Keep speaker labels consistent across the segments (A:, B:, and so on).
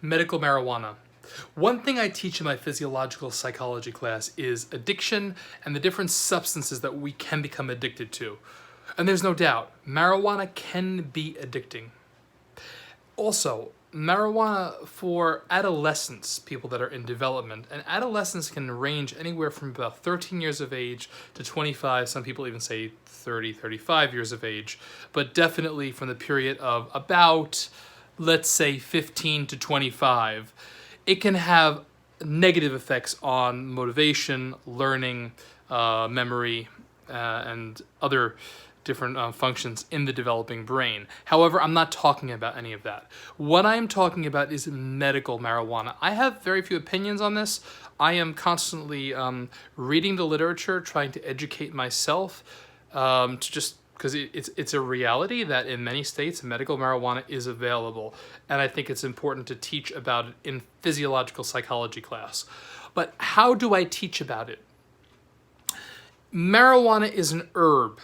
A: Medical marijuana. One thing I teach in my physiological psychology class is addiction and the different substances that we can become addicted to. And there's no doubt, marijuana can be addicting. Also, marijuana for adolescents, people that are in development, and adolescents can range anywhere from about 13 years of age to 25, some people even say 30, 35 years of age, but definitely from the period of about, let's say, 15 to 25. It can have negative effects on motivation, learning, memory, and other different functions in the developing brain. However, I'm not talking about any of that. What I'm talking about is medical marijuana. I have very few opinions on this. I am constantly reading the literature, trying to educate myself, to just because it's a reality that in many states medical marijuana is available, and I think it's important to teach about it in physiological psychology class. But how do I teach about it? Marijuana is an herb.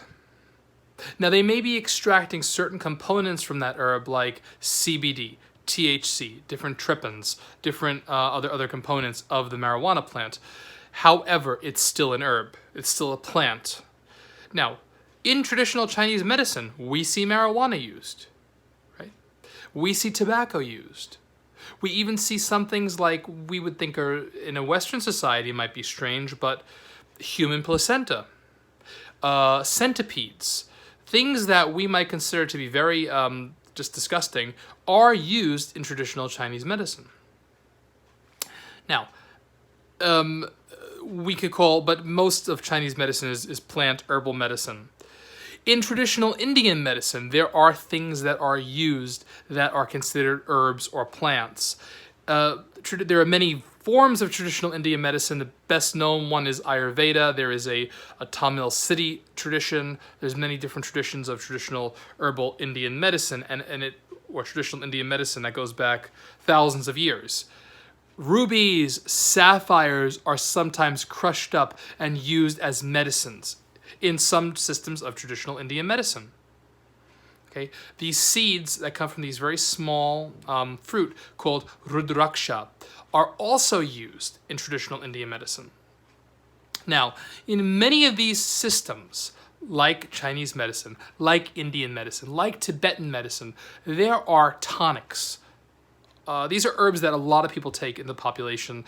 A: Now, they may be extracting certain components from that herb like CBD, THC, different terpenes, different other components of the marijuana plant. However, it's still an herb. It's still a plant. Now, in traditional Chinese medicine, we see marijuana used, right? We see tobacco used. We even see some things like we would think are in a Western society might be strange, but human placenta, centipedes, things that we might consider to be very just disgusting are used in traditional Chinese medicine. Now, we could call, but most of Chinese medicine is plant herbal medicine. In traditional Indian medicine, there are things that are used that are considered herbs or plants. There are many forms of traditional Indian medicine. The best known one is Ayurveda. There is a Tamil city tradition. There's many different traditions of traditional herbal Indian medicine or traditional Indian medicine that goes back thousands of years. Rubies, sapphires are sometimes crushed up and used as medicines in some systems of traditional Indian medicine. Okay, these seeds that come from these very small fruit called rudraksha are also used in traditional Indian medicine. Now, in many of these systems, like Chinese medicine, like Indian medicine, like Tibetan medicine, there are tonics. These are herbs that a lot of people take in the population.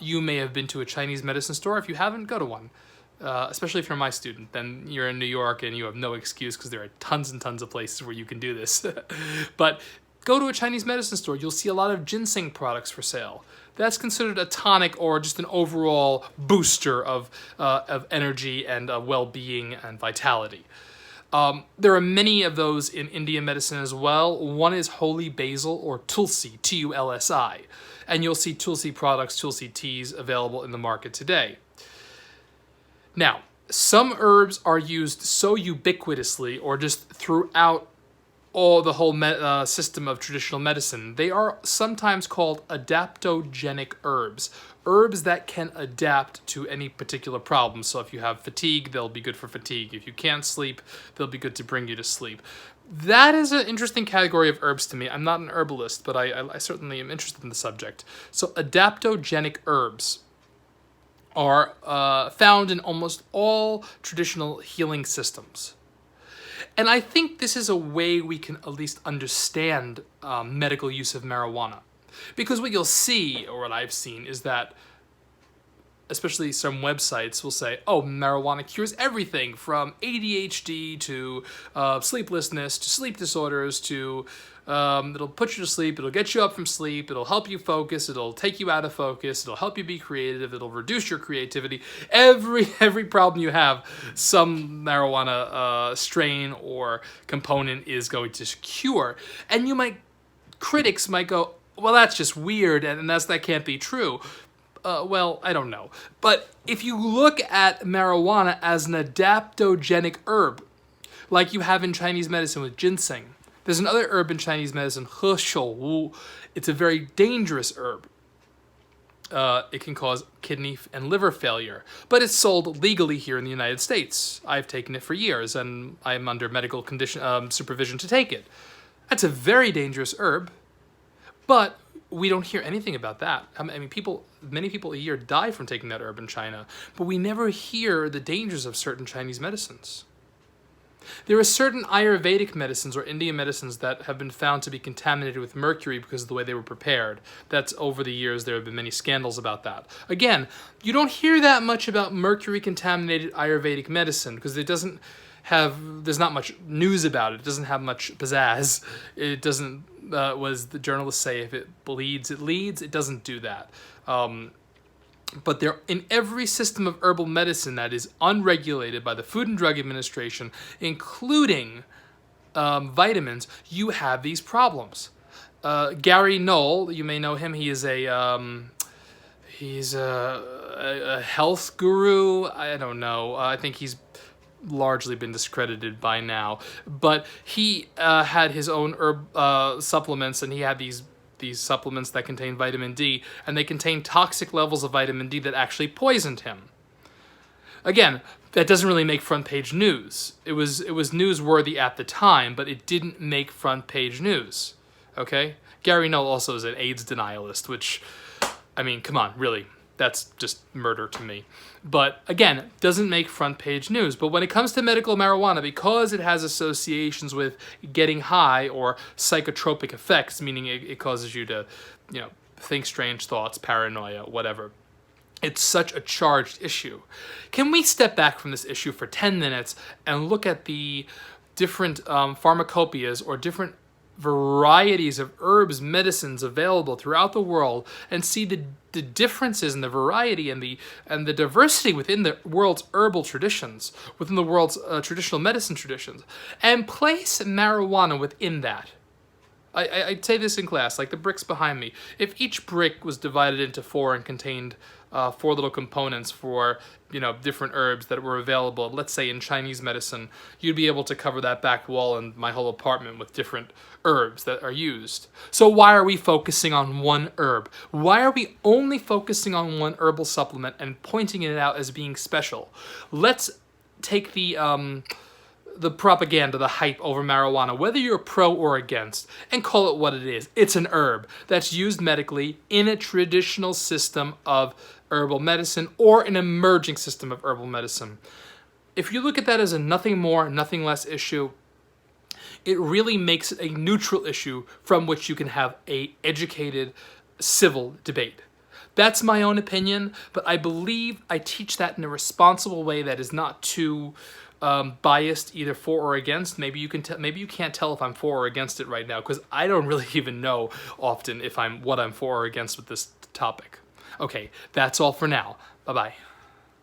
A: You may have been to a Chinese medicine store. If you haven't, go to one. Especially if you're my student, then you're in New York and you have no excuse because there are tons and tons of places where you can do this. But go to a Chinese medicine store, you'll see a lot of ginseng products for sale. That's considered a tonic or just an overall booster of energy and well-being and vitality. There are many of those in Indian medicine as well. One is holy basil or tulsi, Tulsi, and you'll see tulsi products, tulsi teas available in the market today. Now, some herbs are used so ubiquitously or just throughout the whole system of traditional medicine. They are sometimes called adaptogenic herbs, herbs that can adapt to any particular problem. So if you have fatigue, they'll be good for fatigue. If you can't sleep, they'll be good to bring you to sleep. That is an interesting category of herbs to me. I'm not an herbalist, but I certainly am interested in the subject. So adaptogenic herbs are found in almost all traditional healing systems. And I think this is a way we can at least understand medical use of marijuana. Because what you'll see, or what I've seen, is that especially some websites will say, oh, marijuana cures everything from ADHD to sleeplessness to sleep disorders to it'll put you to sleep, it'll get you up from sleep, it'll help you focus, it'll take you out of focus, it'll help you be creative, it'll reduce your creativity. Every problem you have, some marijuana strain or component is going to cure. And critics might go, well, that's just weird, and that can't be true. Well, I don't know. But if you look at marijuana as an adaptogenic herb, like you have in Chinese medicine with ginseng, there's another herb in Chinese medicine, He. It's a very dangerous herb. It can cause kidney and liver failure, but it's sold legally here in the United States. I've taken it for years, and I'm under medical supervision to take it. That's a very dangerous herb, but we don't hear anything about that. I mean, many people a year die from taking that herb in China, but we never hear the dangers of certain Chinese medicines. There are certain Ayurvedic medicines or Indian medicines that have been found to be contaminated with mercury because of the way they were prepared. That's over the years, there have been many scandals about that. Again, you don't hear that much about mercury-contaminated Ayurvedic medicine because there's not much news about it. It doesn't have much pizzazz. It doesn't, as the journalists say, if it bleeds, it leads. It doesn't do that. But there, in every system of herbal medicine that is unregulated by the Food and Drug Administration, including vitamins, you have these problems. Gary Knoll, you may know him. He is he's a health guru. I don't know. I think he's largely been discredited by now. But he had his own herb supplements, and he had these supplements that contain vitamin D, and they contain toxic levels of vitamin D that actually poisoned him. Again, that doesn't really make front page news. It was newsworthy at the time, but it didn't make front page news. Okay? Gary Knoll also is an AIDS denialist, which, I mean, come on, really. That's just murder to me. But again, doesn't make front page news. But when it comes to medical marijuana, because it has associations with getting high or psychotropic effects, meaning it causes you to, think strange thoughts, paranoia, whatever. It's such a charged issue. Can we step back from this issue for 10 minutes and look at the different pharmacopoeias or different varieties of herbs, medicines available throughout the world, and see the differences in the variety and the diversity within the world's herbal traditions, within the world's traditional medicine traditions, and place marijuana within that. I'd say this in class, like the bricks behind me. If each brick was divided into 4 and contained 4 little components for different herbs that were available, let's say in Chinese medicine, you'd be able to cover that back wall in my whole apartment with different herbs that are used. So why are we focusing on one herb? Why are we only focusing on one herbal supplement and pointing it out as being special? Let's take the propaganda, the hype over marijuana, whether you're pro or against, and call it what it is. It's an herb that's used medically in a traditional system of herbal medicine or an emerging system of herbal medicine. If you look at that as a nothing more, nothing less issue, it really makes it a neutral issue from which you can have a educated, civil debate. That's my own opinion, but I believe I teach that in a responsible way that is not too biased either for or against. Maybe you can't tell if I'm for or against it right now, because I don't really even know often if what I'm for or against with this topic. Okay, that's all for now. Bye-bye.